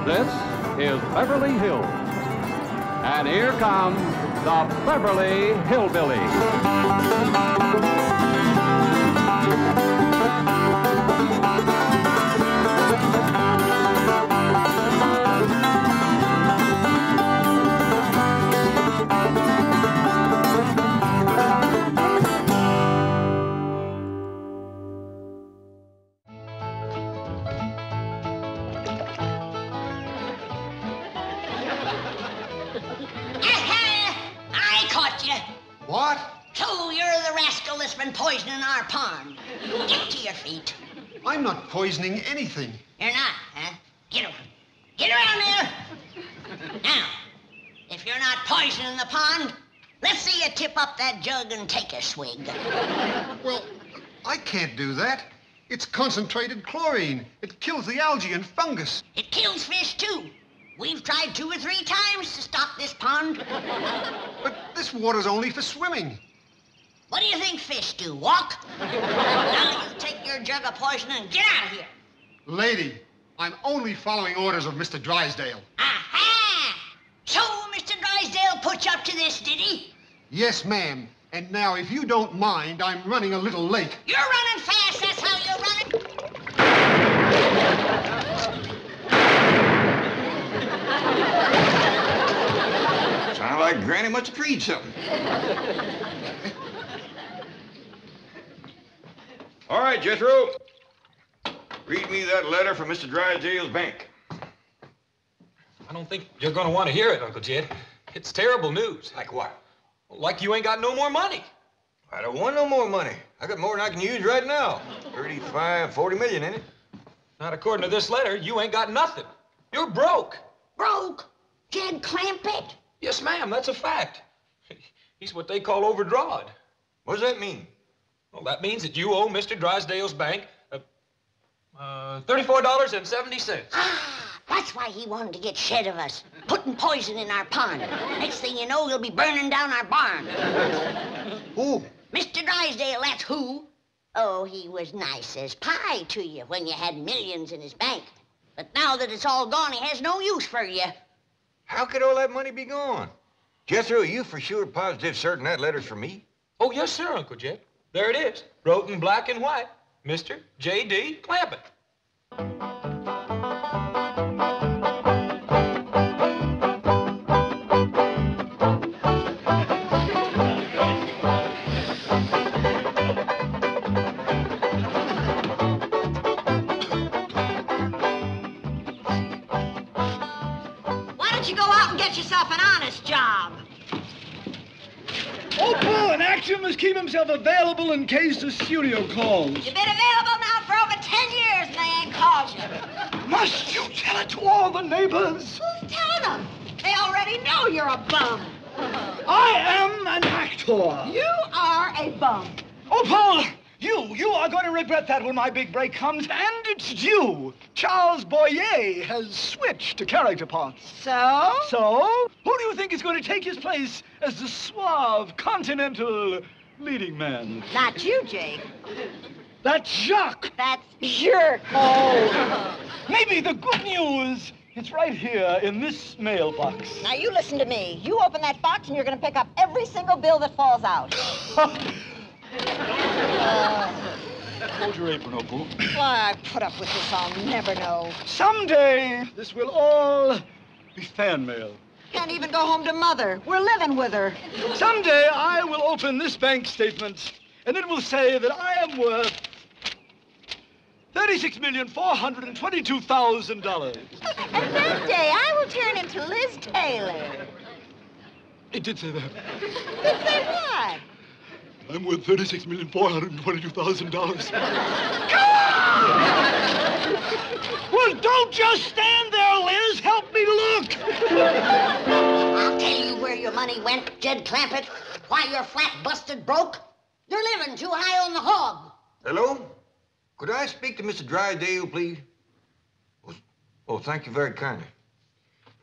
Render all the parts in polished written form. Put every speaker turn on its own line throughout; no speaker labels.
This is Beverly Hills. And here come the Beverly Hillbillies.
What?
So you're the rascal that's been poisoning our pond. Get to your feet.
I'm not poisoning anything.
You're not, huh? Get over. Get around there. Now, if you're not poisoning the pond, let's see you tip up that jug and take a swig.
Well, I can't do that. It's concentrated chlorine. It kills the algae and fungus.
It kills fish, too. We've tried 2 or 3 times to stop this pond.
But this water's only for swimming.
What do you think fish do, walk? Now you take your jug of poison and get out of here.
Lady, I'm only following orders of Mr. Drysdale.
Aha! So Mr. Drysdale put you up to this, did he?
Yes, ma'am. And now, if you don't mind, I'm running a little late.
You're running fast, that's how you're running.
Sound like Granny must have read something. All right, Jethro. Read me that letter from Mr. Drysdale's bank.
I don't think you're going to want to hear it, Uncle Jed. It's terrible news.
Like what?
Like you ain't got no more money.
I don't want no more money. I got more than I can use right now. 35, 40 million, ain't it?
Not according to this letter. You ain't got nothing. You're broke.
Broke? Jed Clampett?
Yes, ma'am, that's a fact. He's what they call overdrawn.
What does that mean?
Well, that means that you owe Mr. Drysdale's bank $34.70.
Ah, that's why he wanted to get shed of us, putting poison in our pond. Next thing you know, he'll be burning down our barn.
Who?
Mr. Drysdale, that's who. Oh, he was nice as pie to you when you had millions in his bank. But now that it's all gone, he has no use for you.
How could all that money be gone? Jethro, are you for sure positive certain that letter's for me?
Oh, yes, sir, Uncle Jed. There it is, wrote in black and white. Mr. J.D. Clampett.
Why don't you go out and get yourself an honest job?
Opal, an actor must keep himself available in case the studio calls.
You've been available now for over 10 years and they ain't called you.
Must you tell it to all the neighbors?
Who's telling them? They already know you're a bum.
I am an actor.
You are a bum.
Opal, you are going to regret that when my big break comes, and it's due. Charles Boyer has switched to character parts.
So?
So, who do you think is going to take his place as the suave, continental leading man?
Not you, Jake.
That's Jacques.
That's jerk.
Oh, maybe the good news, it's right here in this mailbox.
Now, you listen to me. You open that box and you're going to pick up every single bill that falls out.
Hold your apron, Opal.
Why, I put up with this, I'll never know.
Someday, this will all be fan mail.
Can't even go home to Mother. We're living with her.
Someday, I will open this bank statement, and it will say that I am worth $36,422,000.
And that day, I will turn into Liz Taylor.
It did say that.
Did say what?
I'm worth $36,422,000. Well, don't just stand there, Liz. Help me look.
I'll tell you where your money went, Jed Clampett. Why you're flat busted broke. You're living too high on the hog.
Hello? Could I speak to Mr. Drysdale, please? Oh, thank you very kindly.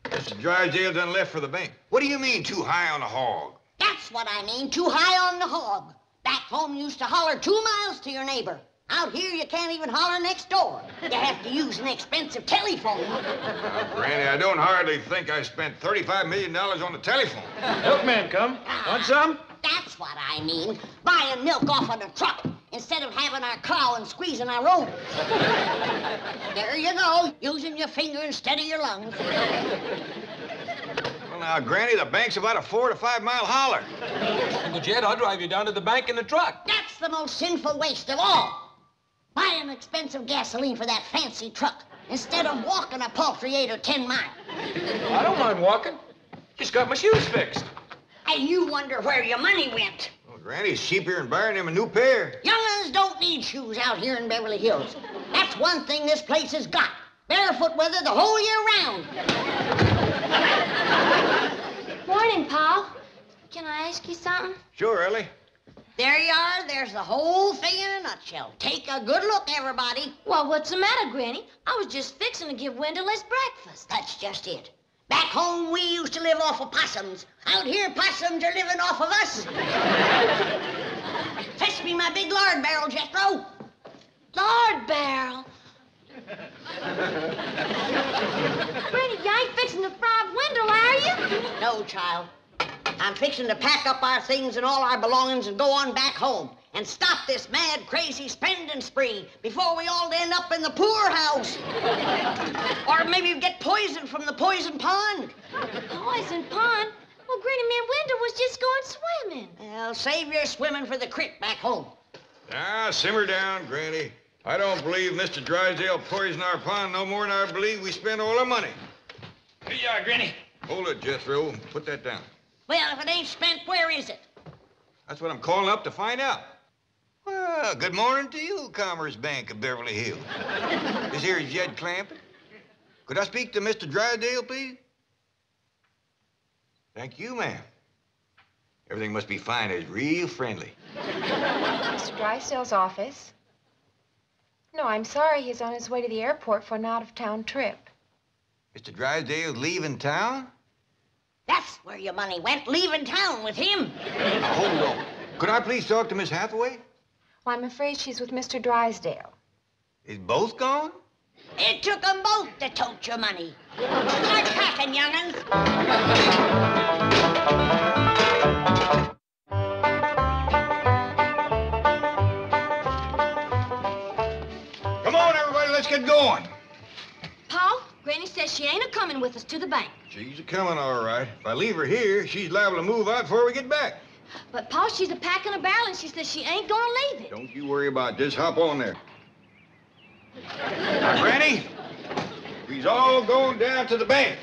Mr. Drysdale done left for the bank. What do you mean, too high on the hog?
That's what I mean, too high on the hog. Back home, you used to holler 2 miles to your neighbor. Out here, you can't even holler next door. You have to use an expensive telephone.
Granny, I don't hardly think I spent $35 million on the telephone.
Milkman come. Want some?
That's what I mean. Buying milk off of the truck instead of having our cow and squeezing our own. There you go, using your finger instead of your lungs.
Well, now, Granny, the bank's about a 4 to 5 mile holler.
Uncle Jed, I'll drive you down to the bank in the truck.
That's the most sinful waste of all. Buying expensive gasoline for that fancy truck instead of walking a paltry 8 or 10 miles.
I don't mind walking. Just got my shoes fixed.
And you wonder where your money went.
Well, Granny's cheaper than buying him a new pair.
Young'uns don't need shoes out here in Beverly Hills. That's one thing this place has got. Barefoot weather the whole year round.
Morning, Paul. Can I ask you something?
Sure, Ellie.
There you are. There's the whole thing in a nutshell. Take a good look, everybody.
Well, what's the matter, Granny? I was just fixing to give Wendell his breakfast.
That's just it. Back home, we used to live off of possums. Out here, possums are living off of us. Fetch me my big lard barrel, Jethro.
Lord barrel. Granny, you ain't fixing to fry Wendell, are you?
No, child. I'm fixing to pack up our things and all our belongings and go on back home and stop this mad, crazy spending spree before we all end up in the poorhouse. Or maybe get poisoned from the poison pond.
Poison pond? Well, Granny, me and Wendell was just going swimming.
Well, save your swimming for the creek back home.
Ah, simmer down, Granny. I don't believe Mr. Drysdale poisoned our pond no more than I believe we spent all our money.
Here you are, Granny.
Hold it, Jethro. Put that down.
Well, if it ain't spent, where is it?
That's what I'm calling up to find out. Well, good morning to you, Commerce Bank of Beverly Hills. This here is Jed Clampett. Could I speak to Mr. Drysdale, please? Thank you, ma'am. Everything must be fine. It's real friendly.
Mr. Drysdale's office? No, I'm sorry. He's on his way to the airport for an out-of-town trip.
Mr. Drysdale's leaving town?
That's where your money went, leaving town with him.
Now, hold on. Could I please talk to Miss Hathaway?
Well, I'm afraid she's with Mr. Drysdale.
Is both gone?
It took them both to tote your money. Start packing, young'uns.
Come on, everybody, let's get going.
Paul, Granny says she ain't a-coming with us to the bank.
She's a-coming, all right. If I leave her here, she's liable to move out before we get back.
But, Paul, she's a-packing a barrel, and she says she ain't gonna leave it.
Don't you worry about it. Just hop on there. Now, Granny, we's all going down to the bank.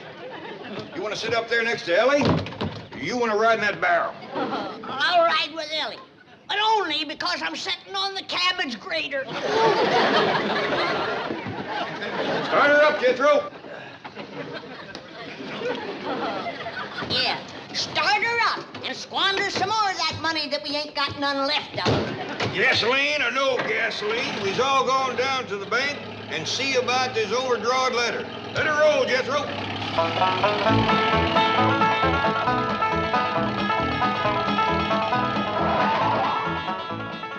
You want to sit up there next to Ellie? Or you want to ride in that barrel?
I'll ride with Ellie, but only because I'm sitting on the cabbage grater.
Start her up, Jethro.
Yeah, start her up and squander some more of that money that we ain't got none left of.
Gasoline or no gasoline, we's all going down to the bank and see about this overdrawed letter. Let her roll, Jethro.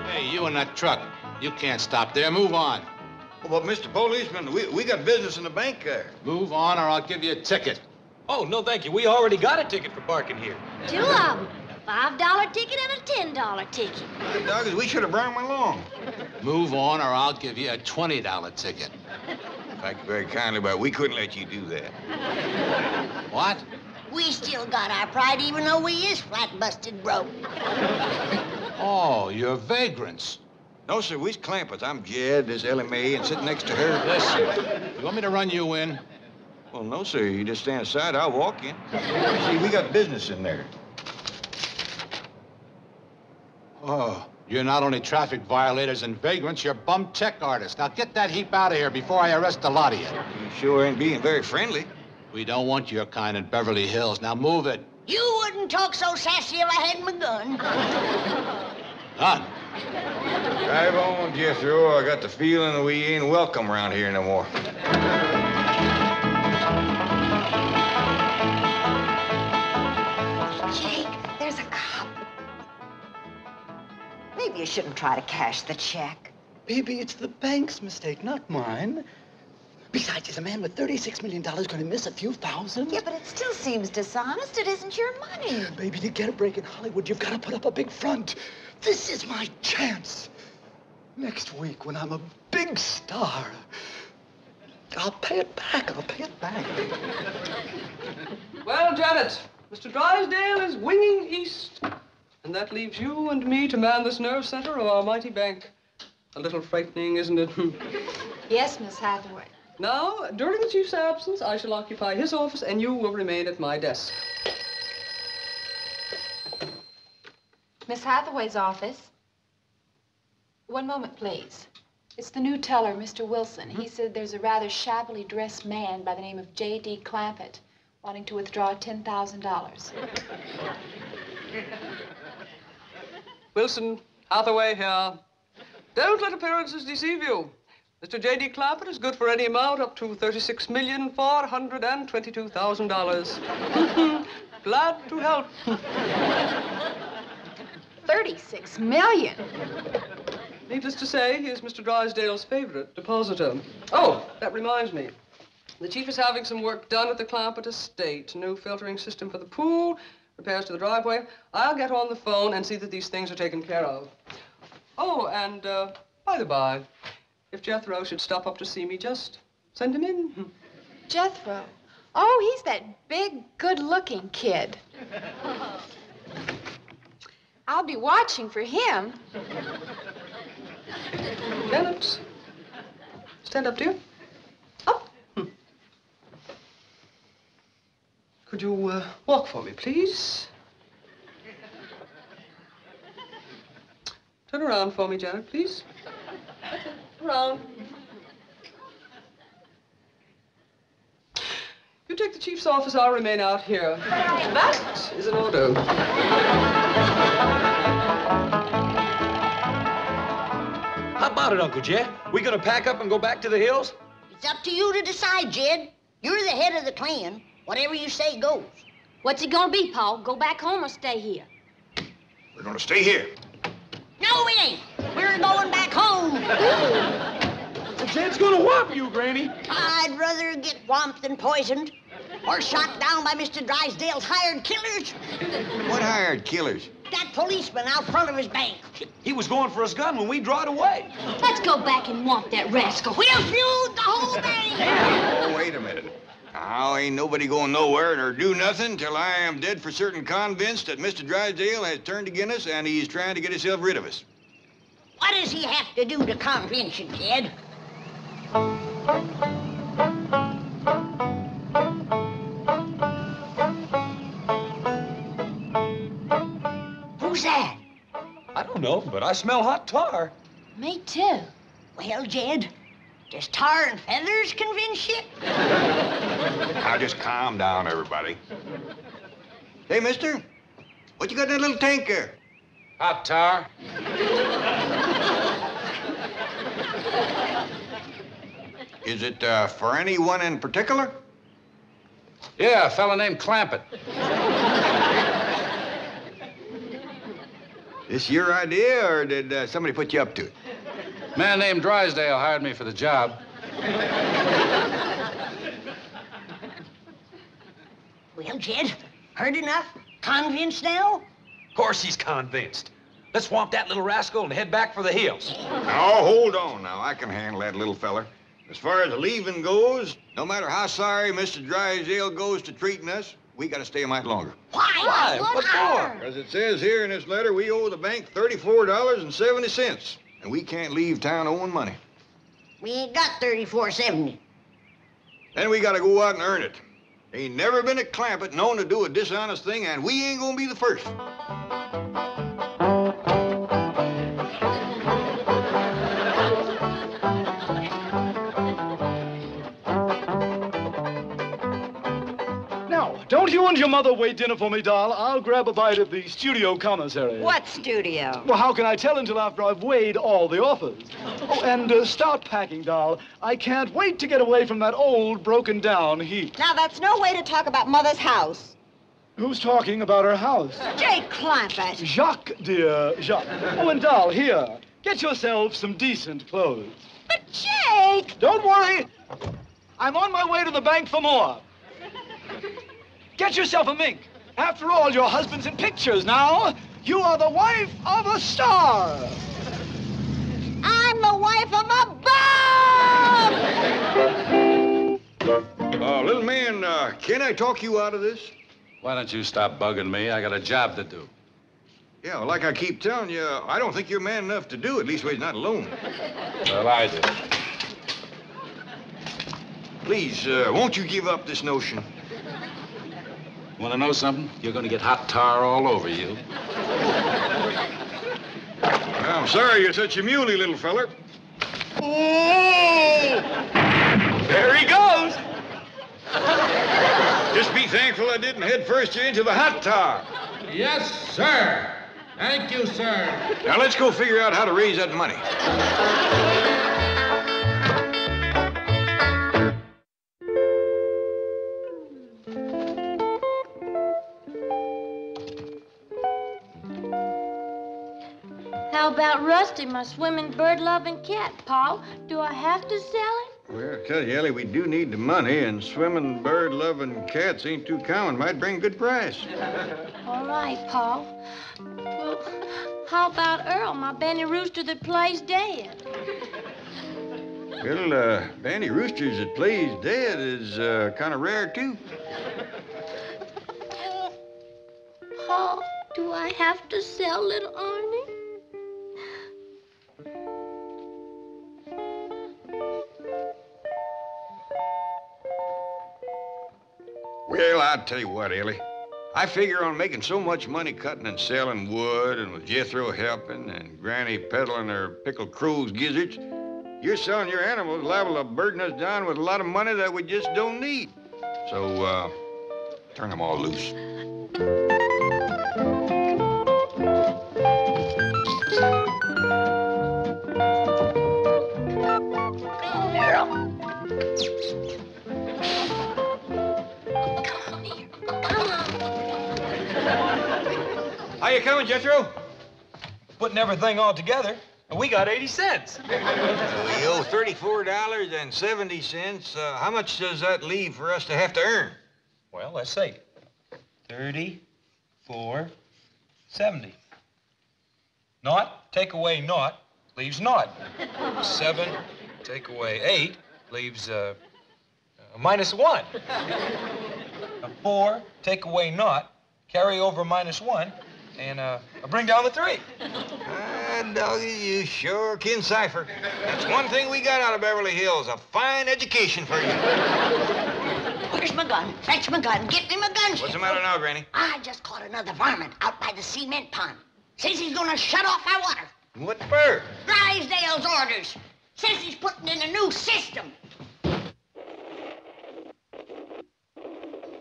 Hey, you in that truck. You can't stop there. Move on.
Oh, but Mr. Policeman, we got business in the bank there.
Move on or I'll give you a ticket.
Oh, no, thank you. We already got a ticket for parking here.
Two of them. A $5 ticket and a $10 ticket.
Doggers, we should have brought them along.
Move on or I'll give you a $20 ticket.
Thank you very kindly, but we couldn't let you do that.
What?
We still got our pride even though we is flat busted broke.
Oh, you're vagrants.
No, sir, we's Clampetts. I'm Jed, this Ellie Mae, and sitting next to her.
Listen, you want me to run you in?
Well, no, sir. You just stand aside. I'll walk in. See, we got business in there.
Oh, you're not only traffic violators and vagrants, you're bum tech artists. Now get that heap out of here before I arrest a lot of you.
You sure ain't being very friendly.
We don't want your kind in Beverly Hills. Now move it.
You wouldn't talk so sassy if I had my gun.
Done.
Drive on, Jethro. I got the feeling that we ain't welcome around here no more.
Jake, there's a cop. Maybe you shouldn't try to cash the check.
Baby, it's the bank's mistake, not mine. Besides, is a man with $36 million going to miss a few thousand?
Yeah, but it still seems dishonest. It isn't your money.
Baby, to get a break in Hollywood, you've got to put up a big front. This is my chance. Next week, when I'm a big star, I'll pay it back. I'll pay it back.
Well, Janet, Mr. Drysdale is winging east. And that leaves you and me to man this nerve center of our mighty bank. A little frightening, isn't it?
Yes, Miss Hathaway.
Now, during the chief's absence, I shall occupy his office and you will remain at my desk.
Miss Hathaway's office. One moment, please. It's the new teller, Mr. Wilson. He said there's a rather shabbily dressed man by the name of J.D. Clampett wanting to withdraw $10,000.
Wilson, Hathaway here. Don't let appearances deceive you. Mr. J.D. Clampett is good for any amount up to $36,422,000. Glad to help.
$36 million.
Needless to say, he is Mr. Drysdale's favorite depositor. Oh, that reminds me. The chief is having some work done at the Clampett estate. New filtering system for the pool, repairs to the driveway. I'll get on the phone and see that these things are taken care of. Oh, and by the by, if Jethro should stop up to see me, just send him in.
Jethro? Oh, he's that big, good-looking kid. I'll be watching for him.
Janet, stand up, dear. Up. Could you walk for me, please? Turn around for me, Janet, please. Around. You take the chief's office, I'll remain out here. That is an order.
How about it, Uncle Jed? We gonna pack up and go back to the hills?
It's up to you to decide, Jed. You're the head of the clan. Whatever you say goes.
What's it gonna be, Paul? Go back home or stay here?
We're gonna stay here.
No, we ain't. We're going back home.
Jed's gonna whop you, Granny.
I'd rather get whomped than poisoned. Or shot down by Mr. Drysdale's hired killers.
What hired killers?
That policeman out front of his bank.
He was going for his gun when we drawed away.
Let's go back and whomp that rascal.
We'll feud the whole bank.
Oh, wait a minute. Now, ain't nobody going nowhere or do nothing till I am dead for certain convinced that Mr. Drysdale has turned against us and he's trying to get himself rid of us.
What does he have to do to convince you, Jed? Who's that?
I don't know, but I smell hot tar.
Me too.
Well, Jed, does tar and feathers convince you?
Now, just calm down, everybody. Hey, mister, what you got in that little tank there?
Hot tar.
Is it for anyone in particular?
Yeah, a fella named Clampett.
This your idea, or did somebody put you up to it?
A man named Drysdale hired me for the job.
Well, Jed, heard enough? Convinced now?
Of course he's convinced. Let's swamp that little rascal and head back for the hills.
Now, hold on now. I can handle that little feller. As far as leaving goes, no matter how sorry Mr. Drysdale goes to treating us, we gotta stay a mite longer.
Why?
What for?
As it says here in this letter, we owe the bank $34.70, and we can't leave town owing money.
We ain't got $34.70.
Then we gotta go out and earn it. Ain't never been a Clampett known to do a dishonest thing, and we ain't gonna be the first.
Don't you and your mother wait dinner for me, doll. I'll grab a bite of the studio commissary.
What studio?
Well, how can I tell until after I've weighed all the offers? Oh, and start packing, doll. I can't wait to get away from that old, broken-down heap.
Now, that's no way to talk about Mother's house.
Who's talking about her house?
Jake Clampett.
Jacques, dear, Jacques. Oh, and doll, here. Get yourself some decent clothes.
But Jake!
Don't worry. I'm on my way to the bank for more. Get yourself a mink. After all, your husband's in pictures now. You are the wife of a star.
I'm the wife of a bum!
Little man, can I talk you out of this?
Why don't you stop bugging me? I got a job to do.
Yeah, well, like I keep telling you, I don't think you're man enough to do it. At least he's not alone.
Well, I do.
Please, won't you give up this notion?
Want to know something? You're going to get hot tar all over you.
Well, I'm sorry you're such a muley, little feller.
Oh! There he goes.
Just be thankful I didn't head first you into the hot tar.
Yes, sir. Thank you, sir.
Now, let's go figure out how to raise that money.
How about Rusty, my swimming, bird-loving cat, Paul? Do I have to sell him?
Well, I tell you, Ellie, we do need the money, and swimming, bird-loving cats ain't too common. Might bring a good price.
All right, Paul. Well, how about Earl, my Benny Rooster that plays dead?
Well, Bandy Roosters that plays dead is kind of rare, too.
Paul, do I have to sell little Arnie?
Well, I'll tell you what, Ellie. I figure on making so much money cutting and selling wood, and with Jethro helping, and Granny peddling her pickled crow's gizzards, you're selling your animals liable to burden us down with a lot of money that we just don't need. So, turn them all loose.
How you coming, Jethro? Putting everything all together, and we got 80 cents.
We owe $34.70. How much does that leave for us to have to earn?
Well, let's see. 34.70. Naught, take away naught, leaves naught. 7, take away 8, leaves -1. 4, take away naught, carry over -1, and bring down the 3.
Doggy, you sure can cipher. That's one thing we got out of Beverly Hills, a fine education for you.
Where's my gun? Fetch my gun. Get me my gun.
What's the matter now, Granny?
I just caught another varmint out by the cement pond. Says he's gonna shut off our water.
What for?
Drysdale's orders. Says he's putting in a new system.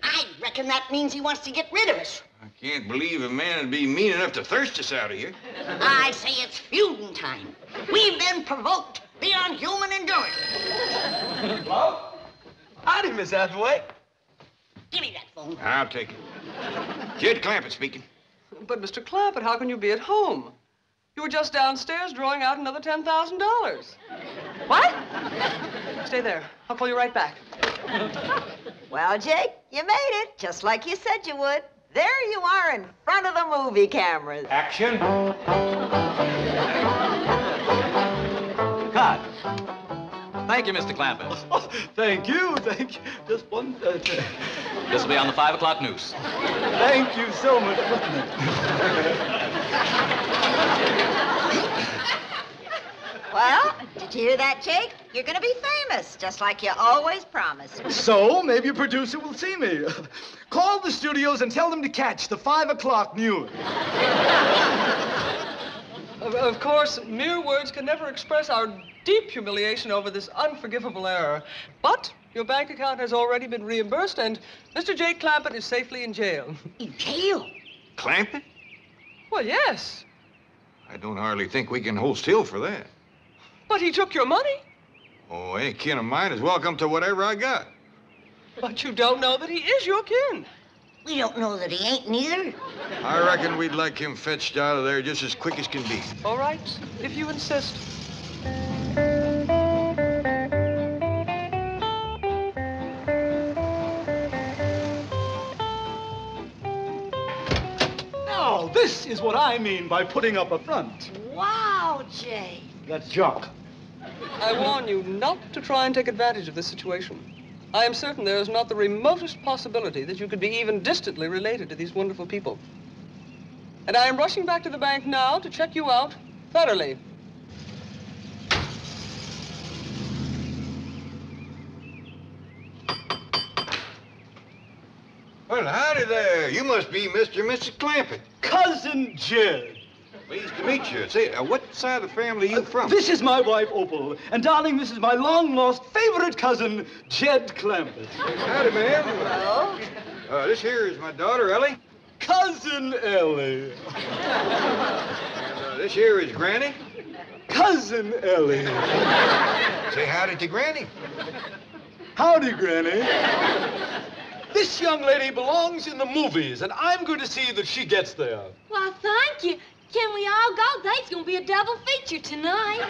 I reckon that means he wants to get rid of us.
I can't believe a man would be mean enough to thirst us out of here.
I say it's feuding time. We've been provoked beyond human endurance.
Hello? Howdy, Miss Hathaway.
Give me that phone.
I'll take it. Kid Clampett speaking.
But, Mr. Clampett, how can you be at home? You were just downstairs drawing out another $10,000. What? Stay there. I'll call you right back.
Well, Jake, you made it, just like you said you would. There you are in front of the movie cameras.
Action. Cut.
Thank you, Mr. Clampett.
Oh, thank you. Just one...
This will be on the 5 o'clock news.
Thank you so much.
Well, did you hear that, Jake? You're going to be famous, just like you always promised.
So, maybe a producer will see me. Call the studios and tell them to catch the 5 o'clock news.
Of course, mere words can never express our deep humiliation over this unforgivable error. But your bank account has already been reimbursed, and Mr. Jake Clampett is safely in jail.
In jail?
Clampett?
Well, yes.
I don't hardly think we can hold still for that.
But he took your money.
Oh, any kin of mine is welcome to whatever I got.
But you don't know that he is your kin.
We don't know that he ain't neither.
I reckon we'd like him fetched out of there just as quick as can be.
All right, if you insist.
Now, this is what I mean by putting up a front.
Wow, Jay.
That's junk.
I warn you not to try and take advantage of this situation. I am certain there is not the remotest possibility that you could be even distantly related to these wonderful people. And I am rushing back to the bank now to check you out thoroughly.
Well, howdy there. You must be Mr. and Mrs. Clampett.
Cousin Jed.
Pleased to meet you. Say, what side of the family are you from?
This is my wife, Opal. And, darling, this is my long-lost favorite cousin, Jed Clampett.
Howdy, ma'am.
Hello.
This here is my daughter, Ellie.
Cousin Ellie.
And this here is Granny.
Cousin Ellie.
Say howdy to Granny.
Howdy, Granny. This young lady belongs in the movies, and I'm going to see that she gets there.
Well, thank you. Can we all go? There's going to be a double feature tonight.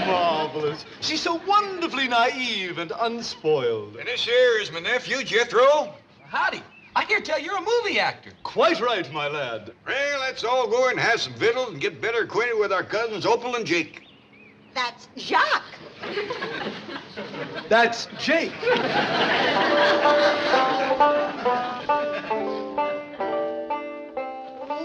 Marvelous. She's so wonderfully naive and unspoiled.
And this here is my nephew, Jethro.
Howdy. I hear tell you're a movie actor.
Quite right, my lad.
Well, let's all go and have some victuals and get better acquainted with our cousins, Opal and Jake.
That's Jacques.
That's Jake.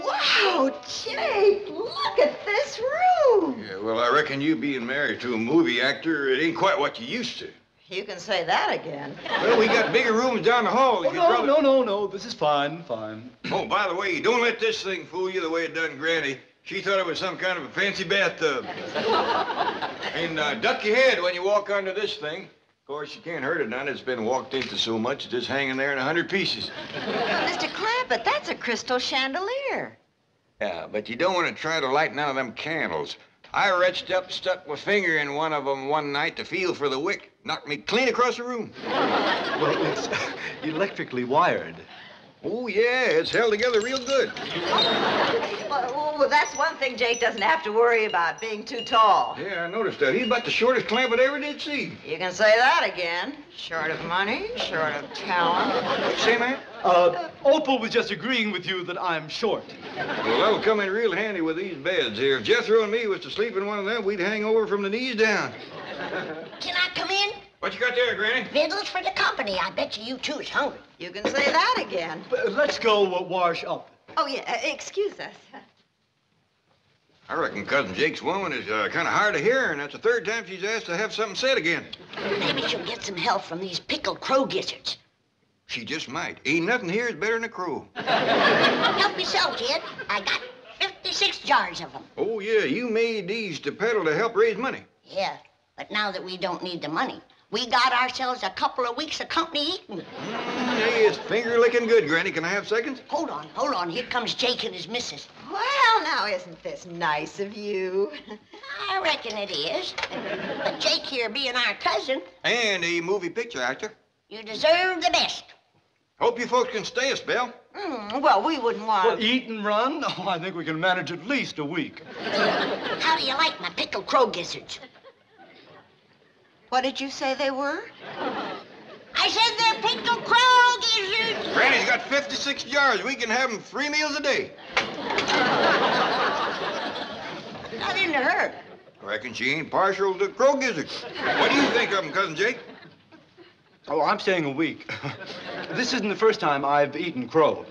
Wow, Jake, look at this room.
Yeah, well, I reckon you being married to a movie actor, it ain't quite what you used to.
You can say that again.
Well, we got bigger rooms down the hall.
Oh, no. This is fine.
Oh, by the way, don't let this thing fool you the way it done Granny. She thought it was some kind of a fancy bathtub. And duck your head when you walk under this thing. Of course, you can't hurt it none. It's been walked into so much, it's just hanging there in 100 pieces.
Mr. Clampett, that's a crystal chandelier.
Yeah, but you don't want to try to light none of them candles. I reached up, stuck my finger in one of them one night to feel for the wick. Knocked me clean across the room.
Well, it's electrically wired.
Oh, yeah, it's held together real good.
Well, that's one thing Jake doesn't have to worry about, being too tall.
Yeah, I noticed that. He's about the shortest Clampett I ever did see.
You can say that again. Short of money, short of talent.
What you say, man?
Opal was just agreeing with you that I'm short.
Well, that'll come in real handy with these beds here. If Jethro and me was to sleep in one of them, we'd hang over from the knees down.
Can I come in?
What you got there, Granny?
Victuals for the company. I bet you two's hungry.
You can say that again.
Let's go wash up.
Oh, yeah, excuse us.
I reckon Cousin Jake's woman is kind of hard of hearing. That's the third time she's asked to have something said again.
Maybe she'll get some help from these pickled crow gizzards.
She just might. Ain't nothing here is better than a crow.
Help yourself, kid. I got 56 jars of them.
Oh, yeah, you made these to peddle to help raise money.
Yeah, but now that we don't need the money, we got ourselves a couple of weeks of company eating.
Hey, it's finger-licking good, Granny. Can I have seconds?
Hold on. Here comes Jake and his missus.
Well, now, isn't this nice of you?
I reckon it is. But Jake here being our cousin,
And a movie picture actor.
you deserve the best.
Hope you folks can stay a spell.
Well, we wouldn't want...
Well, eat and run? Oh, I think we can manage at least a week.
How do you like my pickled crow gizzards?
What did you say they were?
I said they're pickled crow gizzards.
Granny's got 56 jars. We can have them 3 meals a day.
Not into her.
I reckon she ain't partial to crow gizzards. What do you think of them, Cousin Jake?
Oh, I'm staying a week. This isn't the first time I've eaten crow.